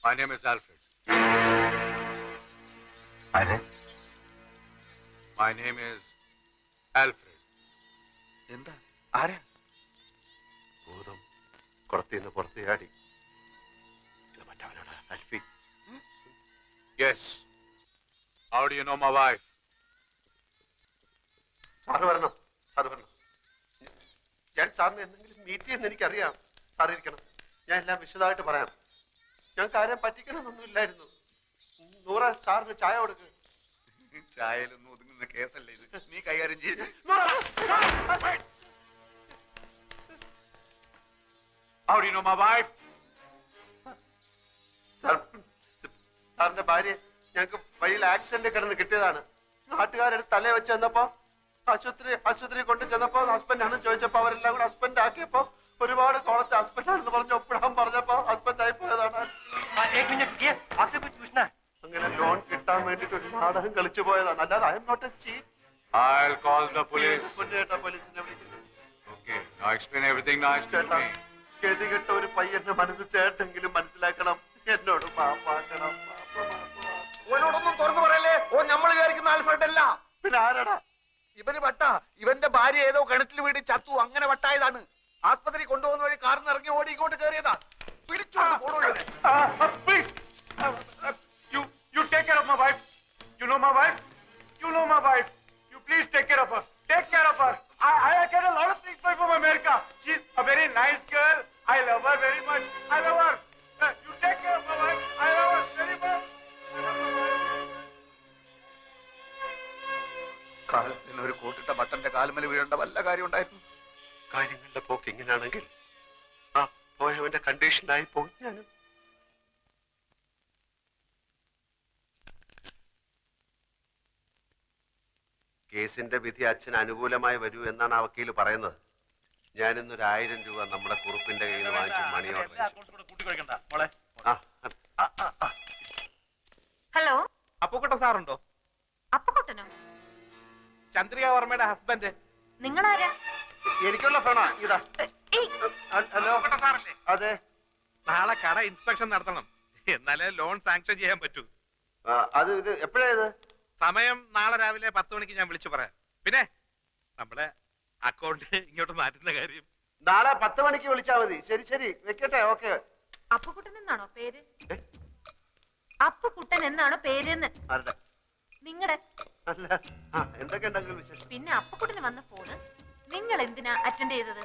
My name is Alfred. My name is Alfred. എന്താ ആരാ? ഭൂതം കുളത്തിന്ന് പുറത്തേടി. ഇത് മറ്റവനാണ് അൽഫി. Yes. How do you know my wife? Sir വരണം, sir വരണം. ഞാൻ സാറിന് എന്തെങ്കിലും മീറ്റ് ചെയ്യുന്ന എനിക്കറിയാം. സാർ ഇരിക്കണം, ഞാൻ എല്ലാം വിശദമായിട്ട് പറയാം. ഞാൻ കാര്യം പറ്റിക്കണമെന്നൊന്നും ഇല്ലായിരുന്നു. നൂറ സാറിന് ചായ കൊടുക്ക്. ചായയിലൊന്നും ഒതുങ്ങുന്ന കേസല്ലേ ഇത്, നീ കൈകാര്യം ചെയ്ത്. How do you know my wife? സാറിന്റെ ഭാര്യ ഞങ്ങൾക്ക് വഴിയിൽ ആക്സിഡന്റ് കിടന്ന് കിട്ടിയതാണ്. നാട്ടുകാരെടുത്ത് തലേ വെച്ച് ചെന്നപ്പോ ആശുപത്രി കൊണ്ട് ചെന്നപ്പോ ഹസ്ബൻഡാണ് ചോദിച്ചപ്പോ അവരെല്ലാം കൂടെ ഹസ്ബൻഡ് ആക്കിയപ്പോ ഒരുപാട് കോളത്തെ ഹസ്ബൻഡാണെന്ന് പറഞ്ഞ് ഒപ്പിടാൻ പറഞ്ഞപ്പോ ഹസ്ബൻഡ് ആയി പോയതാണ്. അങ്ങനെ ലോൺ കിട്ടാൻ വേണ്ടിട്ട് ഒരു നാടകം കളിച്ചു പോയതാണ്. അല്ലാതെ I am not a cheat. I'll call the police. പോലീസിനെ വിളിക്കുന്നു. Okay. Now explain everything nice to me. ഗതികെട്ട ഒരു പയ്യന്റെ മനസ്സ് ചേട്ടെങ്കിലും മനസ്സിലാക്കണം. എന്നോട് മാപ്പാക്കണം. ഓനോടൊന്നും തുറന്നു പറയല്ലേ. ഓ നമ്മൾ വിചാരിക്കുന്ന ആൽഫ്രഡ് അല്ല. പിന്നെ ആരാടാ? ഇവന് വട്ട. ഇവന്റെ ഭാര്യ ഏതോ കിണറ്റിൽ വീട് ചത്തു, അങ്ങനെ വട്ടായതാണ്. ആസ്പത്രി കൊണ്ടുപോകുന്ന വഴി കാറിന് ഇറങ്ങി ഓടി ഇങ്ങോട്ട് കയറിയതാ. പിടിച്ചോണ്ട് പോണോ? Please. You take care of my wife. You know my wife. You know my wife. You please take care of her. Take care of her. I get a lot of things from America. She's a very nice girl. I love her very much. I love her. You take care of my wife. I love her very much. I love my wife. കാലത്തിന് ഒരു കൂട്ടിട്ട ബട്ടന്റെ കാലുമേൽ വീഴേണ്ട വല്ല കാര്യം ഉണ്ടായിരുന്നു? കാര്യങ്ങളുടെ പോക്ക് ഇങ്ങനെയാണെങ്കിൽ ആ പോയവന്റെ കണ്ടീഷനായി പോകും ഞാനും. കേസിന്റെ വിധി അച്ഛന് അനുകൂലമായി വരൂ എന്നാണ് ആ വക്കീല് പറയുന്നത്. ഞാനിന്നൊരു 1000 രൂപ നമ്മുടെ കുറുപ്പിന്റെ കയ്യിൽ നിന്ന് വാങ്ങിച്ചു മണിയോട്. ഹലോ, അപ്പുക്കുട്ട സാറുണ്ടോ? അപ്പുക്കുട്ടനോ? ചന്ദ്രിക വർമ്മയുടെ ഹസ്ബൻഡ്. നിങ്ങളാരാ? എനിക്കുള്ള ഫോണാ ഇതാ. ഹലോ, സാറല്ലേ? അതെ. നാളെ കട ഇൻസ്പെക്ഷൻ നടത്തണം, എന്നാലേ ലോൺ സാങ്ഷൻ ചെയ്യാൻ പറ്റൂ. അത് ഇത് എപ്പോഴാ ഇത്? സമയം നാളെ രാവിലെ 10 മണിക്ക് ഞാൻ വിളിച്ചു പറയാം. പിന്നെ നമ്മുടെ അക്കൗണ്ട് ഇങ്ങോട്ട് മാറ്റുന്ന കാര്യം നാളെ 10 മണിക്ക് വിളിച്ചാ മതി. ശരി ശരി, വെക്കട്ടെ. ഓക്കെ. അപ്പുക്കുട്ടൻ എന്നാണോ പേര്? അപ്പുക്കുട്ടൻ എന്നാണോ പേരെന്ന്? ആരുടെ? നിങ്ങളുടെ. അല്ല, എന്തൊക്കെ ഉണ്ടെങ്കിലും വിശേഷം. പിന്നെ അപ്പുക്കുട്ടന് വന്ന ഫോണ് നിങ്ങൾ എന്തിനാ അറ്റൻഡ് ചെയ്തത്?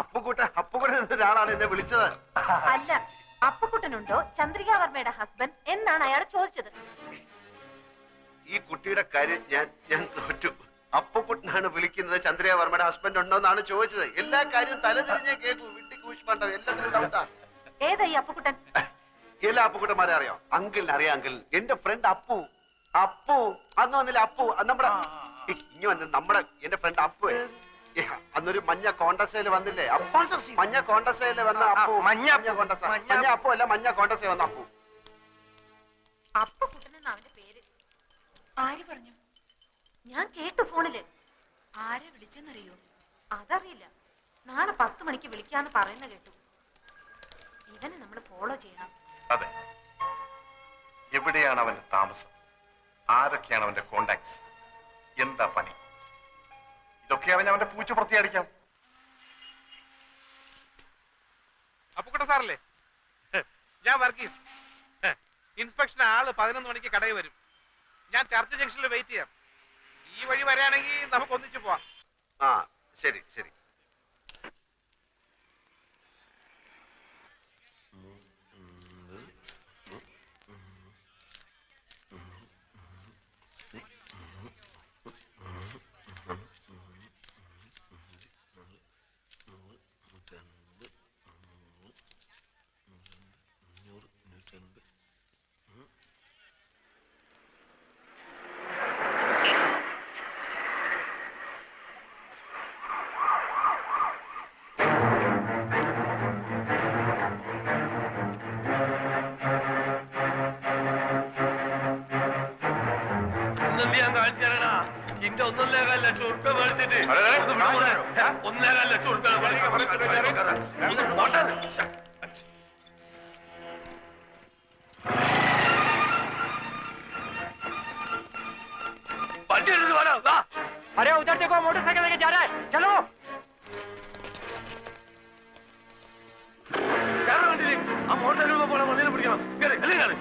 അപ്പുക്കുട്ടൻ ഒരാളാണ് എന്നെ വിളിച്ചത്. അല്ല, അപ്പുക്കുട്ടനുണ്ടോ ചന്ദ്രിക വർമ്മയുടെ ഹസ്ബൻഡ് എന്നാണ് അയാൾ ചോദിച്ചത്. ഈ കുട്ടിയുടെ കാര്യം ഞാൻ തോറ്റു. അപ്പുക്കുട്ടനാണ് വിളിക്കുന്നത്. ചന്ദ്രിക വർമ്മയുടെ ഹസ്ബൻഡ് ഉണ്ടോ എന്നാണ് ചോദിച്ചത്. എല്ലാ കാര്യവും തലതിരിഞ്ഞേ കേൾക്കൂ. വിട്ടി കൂഷ്മണ്ടോ, എല്ലാത്തിനും ഡൗട്ടാ. ഏതാ ഈ അപ്പുക്കുട്ടൻ? എല്ലാ അപ്പുക്കുട്ടന്മാരെ അറിയാം. അങ്കിളിനെ അറിയാം. അങ്കിൾ എന്റെ ഫ്രണ്ട് അപ്പു. അന്ന് വന്നില്ല അപ്പു, നമ്മുടെ ഇനി വന്ന് എന്റെ ഫ്രണ്ട് അപ്പു. അന്നൊരു മഞ്ഞ കോണ്ടസയില് വന്നില്ലേ? മഞ്ഞ കോണ്ടസയില് വന്ന അപ്പു. മഞ്ഞ അപ്പു അല്ല, മഞ്ഞ കോണ്ടസയിൽ വന്ന അപ്പു. അപ്പുക്കുട്ടൻ എന്നാ അവന്റെ പേര്. ആര് പറഞ്ഞു? ഞാൻ കേട്ടു ഫോണില്. ആരെ വിളിച്ചെന്നറിയോ? അതറിയില്ല. നാളെ 10 മണിക്ക് വിളിക്കാന്ന് പറയുന്ന കേട്ടു. ഇവനെ നമ്മൾ ഫോളോ ചെയ്യണം. അതെ. എവിടെയാണ് അവന്റെ താമസം? ആരൊക്കെയാണ് അവന്റെ കോണ്ടാക്ട്സ്? എന്താ പണി? ഇതൊക്കെ അവൻ അവന്റെ പൂച്ച പുറത്തിയടിക്കാം. അപ്പുക്കുട്ട സാറല്ലേ? ഞാൻ വർഗീസ്. ഇൻസ്പെക്ഷൻ ആള് 11 മണിക്ക് കടയിൽ വരും. ഞാൻ ചർച്ച് ജംഗ്ഷനിൽ വെയിറ്റ് ചെയ്യാം. ഈ വഴി വരാണെങ്കിൽ നമുക്ക് ഒന്നിച്ചു പോവാം. ശരി ശരി. ഇന്റെ 1.25 ലക്ഷം ഉറുപ്പ്യ മേടിച്ചിട്ട് ഒന്ന് വിടുമോനെ? 1.25 ലക്ഷം ഉറുപ്പ്യ ഒന്ന് പോട്ടെ. വണ്ടി എടുത്ത് വേണം വാ. अरे उधर देखो मोटरसाइकिल लेके जा रहा है चलो കേറാൻ വണ്ടിയില്. ആ മോട്ടോർ പോണ വണ്ടിയിൽ പിടിക്കണം. കേറി, എല്ലാം കേറി.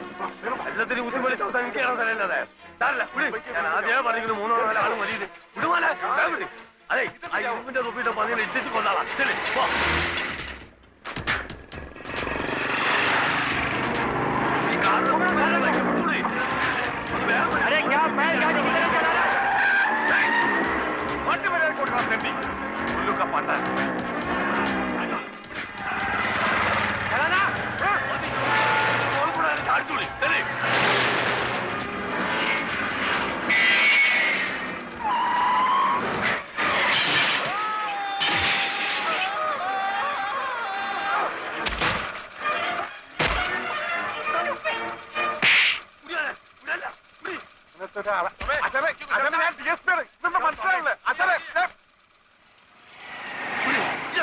എല്ലാത്തിനും ബുദ്ധിമുട്ടി ചവിട്ടാൻ എനിക്ക് കയറാൻ സ്ഥലമില്ലാതെ സാരല്ല വിളി. ഞാൻ ആദ്യമേ പറഞ്ഞിട്ട് 3-4 ആള് മതി. വിടുമാല വിടി. അതെ ആ യൂമിന്റെ തൊപ്പിട്ട് പന്നിനെ ഇട്ടിച്ച് കൊണ്ടാളാം. ചെല്ലി പോ. ഈ കാറിന് വിട്ടൂടി. ഒന്ന് വേഗം വിട്. अरे क्या बैल गाड़ी किधर चला रहा है വണ്ടി വരെ കൊടുക്കണം തെണ്ടി. ഉള്ളുക്ക പണ്ടാൻ चलाना ചാടിച്ചോളി. കേറി.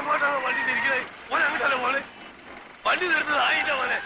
എങ്ങോട്ടാണ് വണ്ടി തിരിക്കണേ? ഓൻ അങ്ങോട്ടല്ലേ പോണേ? വണ്ടി നിർത്തുന്നത് ആയില്ല മോനെ.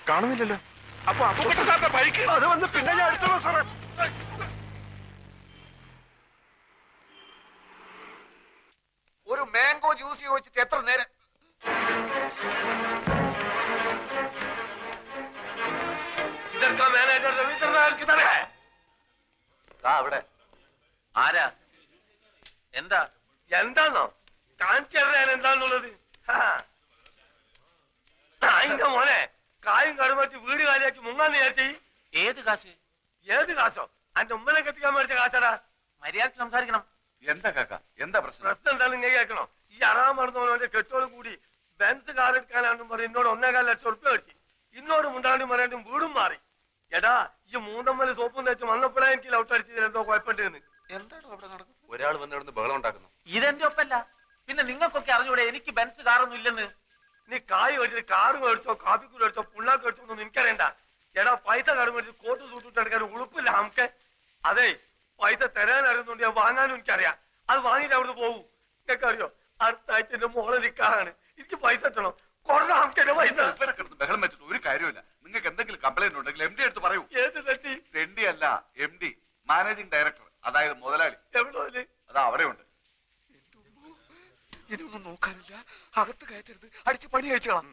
കാണുന്നില്ലല്ലോ. അപ്പൊ അപ്പുകുട്ട സാറിന്റെ ബൈക്ക് അത് വന്ന് പിന്നെ ഞാൻ എടുത്തോളൂ സാറേ. ഒരു മാംഗോ ജ്യൂസ് ചോദിച്ചിട്ട് എത്ര നേരം? ഇതൊക്കെ മാനേജർ രവീന്ദ്രനാഥ് തന്നെ. അവിടെ ആരാ എന്താ എന്താന്നോ കാണിച്ചു തരാൻ എന്താന്നുള്ളത്? അതിന്റെ മോനെ കായും കടുമറ്റി വീട് കാലിയാക്കി മുങ്ങാന്ന് വിചാരിച്ചേ. ഏത് കാശ് ഏത് കാശോ? അന്റെ ഉമ്മനെ കെട്ടിക്കാൻ മേടിച്ച കാശാടാ. മര്യാദ സംസാരിക്കണം. എന്താ കാക്ക എന്താ പ്രശ്നം? പ്രശ്നം എന്താണെന്ന് ഇങ്ങനെ കേൾക്കണോ? ഈ അറാം മറന്നവനോന്റെ കെട്ടോട് കൂടി ബെൻസ് കാർ എടുക്കാനാണെന്നും പറഞ്ഞ് എന്നോട് 1.25 ലക്ഷം ഉറുപ്പ്യ മേടിച്ചു. ഇന്നോട് മുണ്ടാണ്ടി പറയാണ്ടും വീടും മാറി. എടാ ഈ മൂന്നമ്മല് സോപ്പും തേച്ച് വന്നപ്പോഴാ എനിക്ക് ലൗട്ട് അടിച്ചതിൽ എന്തോ കുഴപ്പമുണ്ടെന്ന്. എന്താണ് അവിടെ നടക്കുന്നത്? ഒരാൾ വന്നിടന്ന് ബഹളം ഉണ്ടാക്കുന്നു. ഇതെന്റെ ഒപ്പല്ല. പിന്നെ നിങ്ങൾക്കൊക്കെ അറിഞ്ഞൂടെ എനിക്ക് ബെൻസ് കാറൊന്നും ഇല്ലെന്ന്? നീ കായ് മേടിച്ചിട്ട് കാറ് മേടിച്ചോ കാപ്പിക്കൂട് മേടിച്ചോ പുണ്ണാക്ക് മേടിച്ചോ ഒന്നും എനിക്കറിയണ്ട. എടാ പൈസ കട മേടിച്ച് കോട്ട് സൂട്ടിട്ട് എടുക്കാൻ ഉളുപ്പില്ല നമുക്ക്. അതെ പൈസ തരാൻ അറിയുന്നുണ്ട്, ഞാൻ വാങ്ങാനും എനിക്കറിയാം. അത് വാങ്ങിയിട്ട് അവിടുന്ന് പോകും. നിനക്ക് അറിയോ അടുത്ത ആഴ്ച എന്റെ മോളെ നിക്കാറാണ്. എനിക്ക് പൈസ കിട്ടണം. കൊറേ നമുക്ക് എന്റെ പൈസ. ബഹളം വെച്ചിട്ട് ഒരു കാര്യമില്ല. നിങ്ങൾക്ക് എന്തെങ്കിലും കംപ്ലൈന്റ് ഉണ്ടെങ്കിൽ MD എടുത്ത് പറയൂ. ഏത് തെറ്റി? MD അല്ല MD, മാനേജിംഗ് ഡയറക്ടർ, അതായത് മുതലാളി. എവിടെ? അതാ അവിടെ ഉണ്ട്. ഇനിയൊന്നും നോക്കാനില്ല, അകത്ത് കയറ്റരുത്, അടിച്ച് പണി കഴിച്ചോളാം.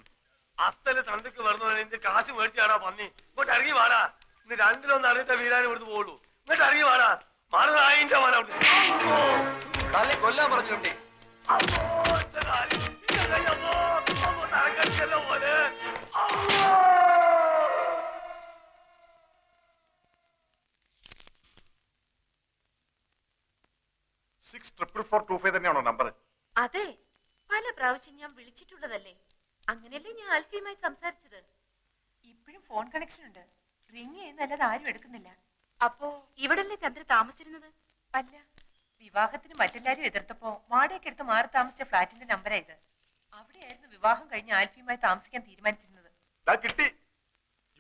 അസല് തണ്ടക്ക് വരുന്ന എന്റെ കാശ് മേടിച്ചാടാ പന്നി. ഇങ്ങോട്ട് ഇറങ്ങി വാടാ. ഇന്ന് രണ്ടിലൊന്ന് അറിഞ്ഞിട്ട വീരാൻ ഇവിടുന്ന് പോകുള്ളൂ. ഇങ്ങോട്ട് ഇറങ്ങി വാടാ. മാറുന്ന ആയിന്റെ വാടാ അവിടുന്ന്. കൊല്ലാൻ പറഞ്ഞു കുട്ടി. പോലെ 644425 തന്നെയാണോ നമ്പർ? അതെ, പല പ്രാവശ്യം ഞാൻ വിളിച്ചിട്ടുള്ളതല്ലേ. അങ്ങനെയല്ലേ ഞാൻ ആൽഫിയുമായി സംസാരിച്ചത്. ഇപ്പോഴും ഫോൺ കണക്ഷൻ ഉണ്ട്. റിങ് ചെയ്യുന്നല്ലാതെ ആരും എടുക്കുന്നില്ല. അപ്പോ ഇവിടല്ലേ ചന്ദ്ര താമസിച്ചിരുന്നത്? അല്ല, വിവാഹത്തിന് മറ്റെല്ലാരും എതിർത്തപ്പോ വാടകയ്ക്ക് എടുത്ത് മാറി താമസിച്ച ഫ്ലാറ്റിന്റെ നമ്പരാ ഇത്. അവിടെയായിരുന്നു വിവാഹം കഴിഞ്ഞ് ആൽഫിയുമായി താമസിക്കാൻ തീരുമാനിച്ചിരുന്നത്. കിട്ടി.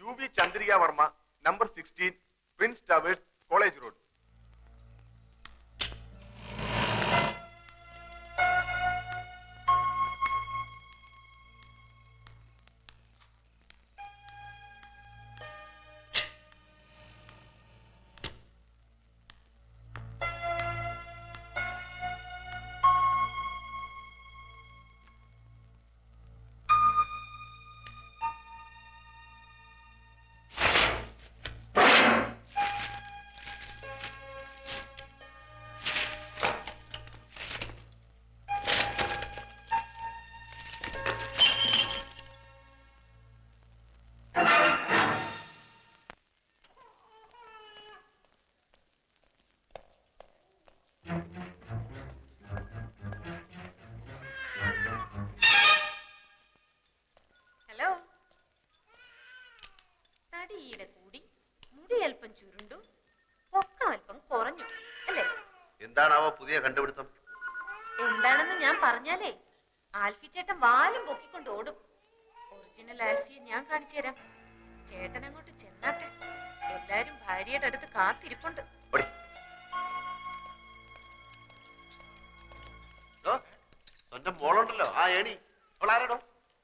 UB Chandrika Varma, number 16, Prince towers, college road. എന്താണാവോ പുതിയ കണ്ടുപിടുത്തം? എന്താണെന്ന് ഞാൻ പറഞ്ഞാലേ ആൽഫി ചേട്ടൻ വാലും പൊക്കിക്കൊണ്ട് ഓടും. ഒറിജിനൽ ആൽഫിയെ ഞാൻ കാണിച്ചു തരാം. ചേട്ടൻ അങ്ങോട്ട് ചെന്നാട്ടെ. എല്ലാരും ഭാര്യയുടെ അടുത്ത് കാത്തിരിപ്പുണ്ട്. ഓടി. ദോ, തന്റെ മോളുണ്ടല്ലോ ആ ഏണി, അവൾ ആരാടോ?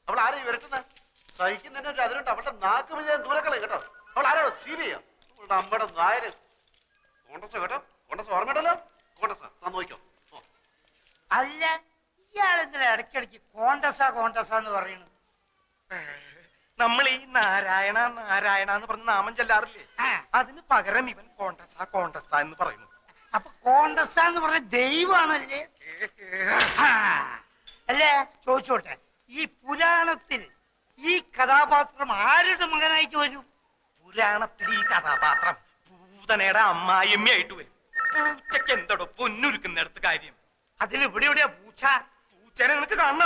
അവൾ ആരാ വിരട്ടുന്നത്? സഹിക്കുന്നതിന്റെ ഒരു അതിലുണ്ട്. അവളുടെ നാക്ക് പിടിച്ച ദൂരക്കളെ കേട്ടോ. അവൾ ആരാടോ? സീബിയോ? നമ്മുടെ നായര് കോൺഗ്രസ് കേട്ടോ. കോൺഗ്രസ് ഓർമ്മയുണ്ടല്ലോ. കോൺഗ്രസ് താൻ നോക്കിക്കോ. അല്ല, ഇയാളെന്തിനാ ഇടയ്ക്കിടയ്ക്ക് കോണ്ടസാന്ന് പറയുന്നു? നമ്മൾ ഈ നാരായണ നാരായണ എന്ന് പറഞ്ഞ നാമം ചെല്ലാറില്ലേ? അതിന് പകരം ഇവൻ കോണ്ടസ എന്ന് പറയുന്നു. അപ്പൊ കോണ്ടസാന്ന് പറഞ്ഞ ദൈവമാണല്ലേ? അല്ലേ, ചോദിച്ചോട്ടെ, ഈ പുരാണത്തിൽ ഈ കഥാപാത്രം ആരുടെ മകനായിട്ട് വരും? പുരാണത്തിൽ ഈ കഥാപാത്രം പൂതനയുടെ അമ്മായിയമ്മയായിട്ട് വരും. പൂച്ചക്ക് എന്തോടോ പൊന്നുരുക്കുന്നിടത്ത് കാര്യം? അതിന് ഇവിടെ എവിടെയാ പൂച്ച? പൂച്ചനെ നിനക്ക് കാണണ?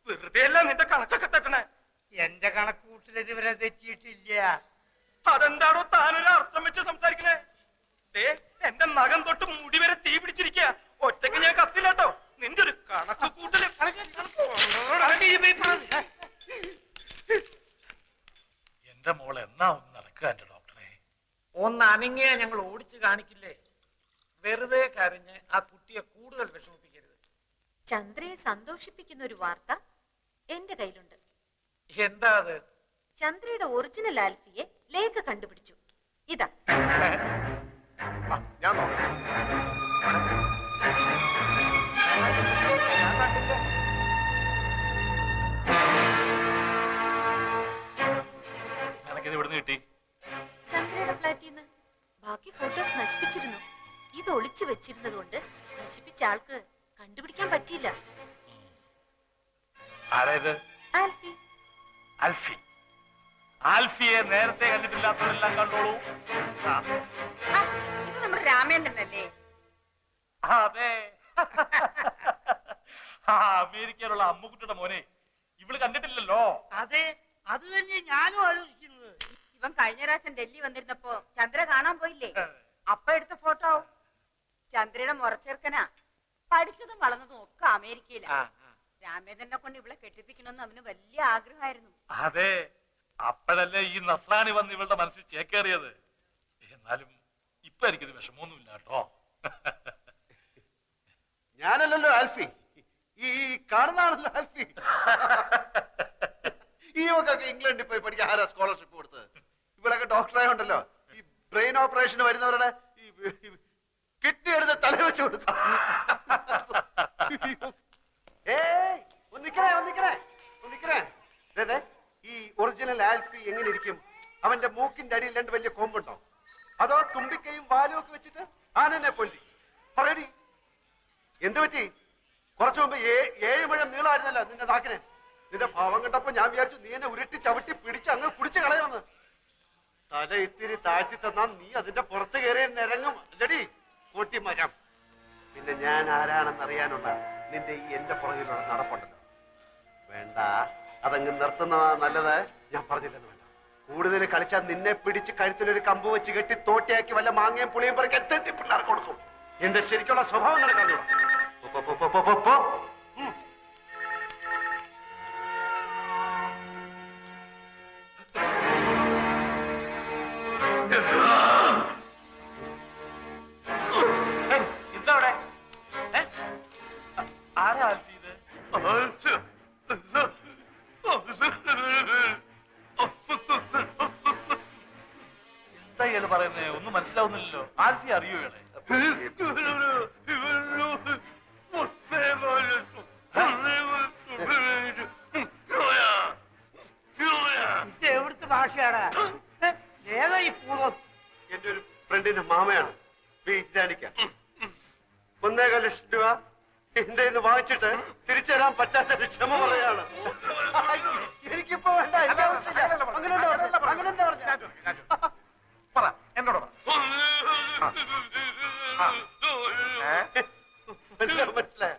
വെറുതെ അല്ല നിന്റെ കണക്കൊക്കെ തെറ്റണേ. എന്റെ കണക്കൂട്ടിൽ ഇതുവരെ തെറ്റിയിട്ടില്ല. അതെന്താണോ താനൊരു അർത്ഥം വെച്ച് സംസാരിക്കണേ? എന്റെ നഖം തൊട്ട് മുടി വരെ തീ പിടിച്ചിരിക്കുക. ഒറ്റയ്ക്ക് ഞാൻ കത്തില്ലാട്ടോ. നിന്റെ ഒരു കണക്ക് കൂട്ടല്. എന്റെ മോൾ എന്നാ ഒന്ന് നടക്കുക എന്റെ ഡോക്ടറെ? ഒന്ന് അനങ്ങിയ ഞങ്ങൾ ഓടിച്ചു കാണിക്കില്ലേ? വെറുതെ കരഞ്ഞ് ആ കുട്ടിയെ കൂടുതൽ വിഷമിപ്പിക്കരുത്. ചന്ദ്രയെ സന്തോഷിപ്പിക്കുന്ന ഒരു വാർത്ത എന്റെ കയ്യിലുണ്ട്. എന്താ അത്? ചന്ദ്രയുടെ ഒറിജിനൽ ആൽഫിയെ ലേഖ കണ്ടുപിടിച്ചു. ഇതാ. ഞാൻ നോക്കാം. നിനക്കിത് ഇവിടുന്ന് കിട്ടി? ചന്ദ്രയുടെ ഫ്ലാറ്റിൽ നിന്ന്. ബാക്കി ഫോട്ടോസ് നശിപ്പിച്ചിരുന്നു. ഇത് ഒളിച്ചു വെച്ചിരുന്നത് കൊണ്ട് നശിപ്പിച്ച ആൾക്ക് കണ്ടുപിടിക്കാൻ പറ്റിയില്ല. ആരേത്? ആൽഫി. ആൽഫി. ആൽഫിയെ നേരത്തെ കണ്ടിട്ടില്ലാത്തവരെല്ലാം കണ്ടോളൂ. ഇത് നമ്മുടെ രാമേന്ദ്രനല്ലേ? അതെ. അമേരിക്കയിലുള്ള അമ്മുക്കുട്ടിയുടെ മോനെ ഇവള് കണ്ടിട്ടില്ലല്ലോ. അതെ, അത് തന്നെ ഞാനും ആലോചിക്കുന്നത്. ഇവൻ കഴിഞ്ഞ പ്രാവശ്യം ഡൽഹി വന്നിരുന്നപ്പോ ചന്ദ്ര കാണാൻ പോയില്ലേ? അപ്പൊ എടുത്ത ഫോട്ടോ. ചന്ദ്രയുടെ മുറച്ചെറുക്കനാ. പഠിച്ചതും വളർന്നതും ഒക്കെ അമേരിക്കയിലാ. രാമേന്ദ്രനെ കൊണ്ട് ഇവളെ കെട്ടിപ്പിക്കണമെന്ന് അവന് വലിയ ആഗ്രഹമായിരുന്നു. അതെ, അപ്പോഴല്ലേ ഈ നസ്രാണി വന്ന് ഇവളുടെ മനസ്സിൽ ചേക്കേറിയത്. എന്നാലും ഇപ്പൊ എനിക്കിത് വിഷമമൊന്നുമില്ല കേട്ടോ. ഞാനല്ലല്ലോ ആൽഫി, ഈ കാണുന്നതാണല്ലോ ആൽഫി. ഈ മക്കൊക്കെ ഇംഗ്ലണ്ടിൽ പോയി പഠിക്കാൻ ആരാ സ്കോളർഷിപ്പ് കൊടുത്തത്? ഇവളൊക്കെ ഡോക്ടറായോണ്ടല്ലോ ഈ ബ്രെയിൻ ഓപ്പറേഷന് വരുന്നവരുടെ ഈ കിഡ്നി എടുത്ത് തല വെച്ച് കൊടുക്കും. ഈ ഒറിജിനൽ ആൽഫി എങ്ങനെ ഇരിക്കും? അവന്റെ മൂക്കിന്റെ അടിയിൽ രണ്ട് വലിയ കൊമ്പുണ്ടോ? അതോ തുമ്പിക്കയും വാലും ഒക്കെ വെച്ചിട്ട് ആനനെ പൊന്തി? പറയടി, എന്ത് പറ്റി? കുറച്ചു മുമ്പ് 7 മുഴം നീളമായിരുന്നല്ലോ നിന്റെ നാക്കിന്. നിന്റെ ഭാവം കണ്ടപ്പോ ഞാൻ വിചാരിച്ചു നീ എന്നെ ഉരുട്ടി ചവിട്ടി പിടിച്ച് അങ്ങ് കുടിച്ച് കളയുമെന്ന്. തല ഇത്തിരി താഴ്ത്തി തന്നാ നീ അതിന്റെ പുറത്ത് കയറി നിരങ്ങും അല്ലടി കൂട്ടിമരം. പിന്നെ ഞാൻ ആരാണെന്നറിയാനുള്ള നിന്റെ ഈ എന്റെ പുറകിലുള്ള നടപ്പുണ്ടല്ലോ, വേണ്ട, അതങ്ങ് നിർത്തുന്നതാ നല്ലത്. ഞാൻ പറഞ്ഞില്ലെന്ന് വേണ്ട. കൂടുതൽ കളിച്ചാൽ നിന്നെ പിടിച്ച് കഴുത്തിലൊരു കമ്പ് വെച്ച് കെട്ടി തോട്ടിയാക്കി വല്ല മാങ്ങയും പുളിയും പറിക്ക് എത്തി പിള്ളേർക്ക് കൊടുക്കും. എന്റെ ശരിക്കുള്ള സ്വഭാവം നടക്കാറുണ്ടോ? ഇതവിടെ ആരാ ആൽഫി ഇത്? എന്താ ഇയാള് പറയുന്നേ? ഒന്നും മനസ്സിലാവുന്നില്ലല്ലോ. ആൽഫി അറിയോ ഇയാളെ? ഇത് എവിടുത്തെ ഭാഷയാടാ? ഏതാ ഈ പൂർവ്വം? എന്റെ ഒരു ഫ്രണ്ടിന്റെ മാമയാണ് വീട്ടാനിക്ക. 1.25 ലക്ഷം രൂപ എന്റെ ഇന്ന് വാങ്ങിച്ചിട്ട് തിരിച്ചു തരാൻ പറ്റാത്ത ക്ഷമ പറയാണ്. എനിക്കിപ്പോ വേണ്ട, എനിക്ക് ആവശ്യമില്ല. അങ്ങനെ പറ, എന്നോട് പറ. മനസ്സിലായ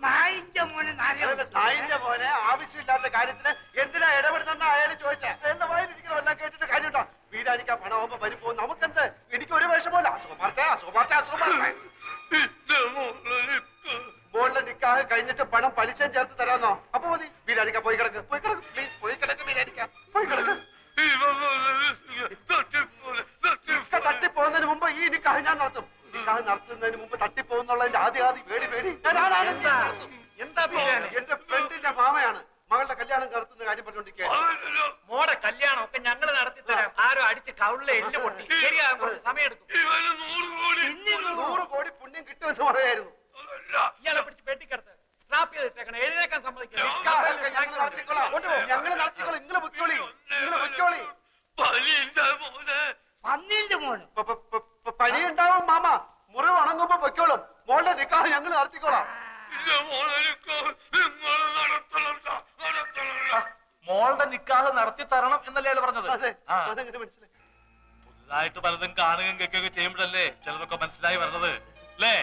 നായിന്റെ മോനെ നായിന്റെ മോനെ ആവശ്യമില്ലാത്ത കാര്യത്തിന് എന്തിനാ ഇടപെടുന്ന അയാൾ ചോദിച്ചാ? എന്റെ വായിലിരിക്കണോ എല്ലാം കേട്ടിട്ട് കാര്യമുണ്ടോ? വീരാനിക്ക് ആ പണമാകുമ്പോ വരുമ്പോ നമുക്കെന്ത്? എനിക്ക് ഒരു വിഷമമില്ല. അസുഖം മാറട്ടെ. മോളുടെ നിക്കാഹ് കഴിഞ്ഞിട്ട് പണം പലിശയും ചേർത്ത് തരാന്നോ? അപ്പൊ മതി. വീരാനിക്ക പോയി കിടക്ക് പ്ലീസ്. പോയി കിടക്ക് വീരാനിക്ക, പോയി കിടക്ക്. തട്ടിപ്പോകുന്നതിന് മുമ്പ് ഈ നിക്കാഹ് ഞാൻ നടത്തും. നിക്കാഹ് നടത്തുന്നതിന് മുമ്പ് തട്ടിപ്പോകുന്നുള്ളതിന്റെ ആദ്യ പേടി. എന്താ ബിരിയാണി? എന്റെ ഫ്രണ്ടിന്റെ മാമയാണ് മകളുടെ കല്യാണം നടത്തുന്ന കാര്യം പറഞ്ഞോണ്ടിരിക്കുക. മോടെ കല്യാണം ഒക്കെ ഞങ്ങൾ നടത്തി തരാം. ആരോ അടിച്ച് കവിളിലെ എല്ല് പൊട്ടി. ശരിയാ, കുറച്ച് സമയം എടുക്കും. 100 കോടി പുണ്യം കിട്ടുമെന്ന് പറയായിരുന്നു. ഇയാളെ പിടിച്ച് പെട്ടിക്കടുത്ത് സ്ട്രാപ്പ് ചെയ്തിട്ടേക്കണം. എഴുന്നേക്കാൻ സമ്മതിക്കില്ല. ഞങ്ങൾ നടത്തിക്കോളാം. നിങ്ങൾ പൊയ്ക്കോളി. പന്നിന്റെ മോന് പനി ഉണ്ടാവും മാമ. മുറിവ് ഉണങ്ങുമ്പോ പൊയ്ക്കോളും. മോളുടെ നിക്കാഹ് ഞങ്ങൾ നടത്തിക്കോളാം. മോളുടെ നിക്കാഹ് നടത്തി തരണം എന്നല്ലേ അയാൾ പറഞ്ഞത്? അതെ, അതെങ്ങനെ മനസ്സിലായി? പുതുതായിട്ട് പലതും കാണുകയും കേൾക്കുകയൊക്കെ ചെയ്യുമ്പോഴല്ലേ ചിലതൊക്കെ മനസ്സിലായി വരുന്നത് അല്ലേ?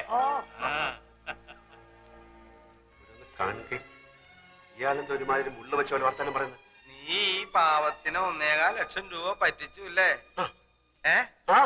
കാണുക. ഇയാളെന്താ ഒരുമാതിരി മുള്ള വെച്ച പോലെ വർത്താനം പറയുന്നത്? നീ ഈ പാവത്തിന് 1.25 ലക്ഷം രൂപ പറ്റിച്ചു അല്ലേ? ആ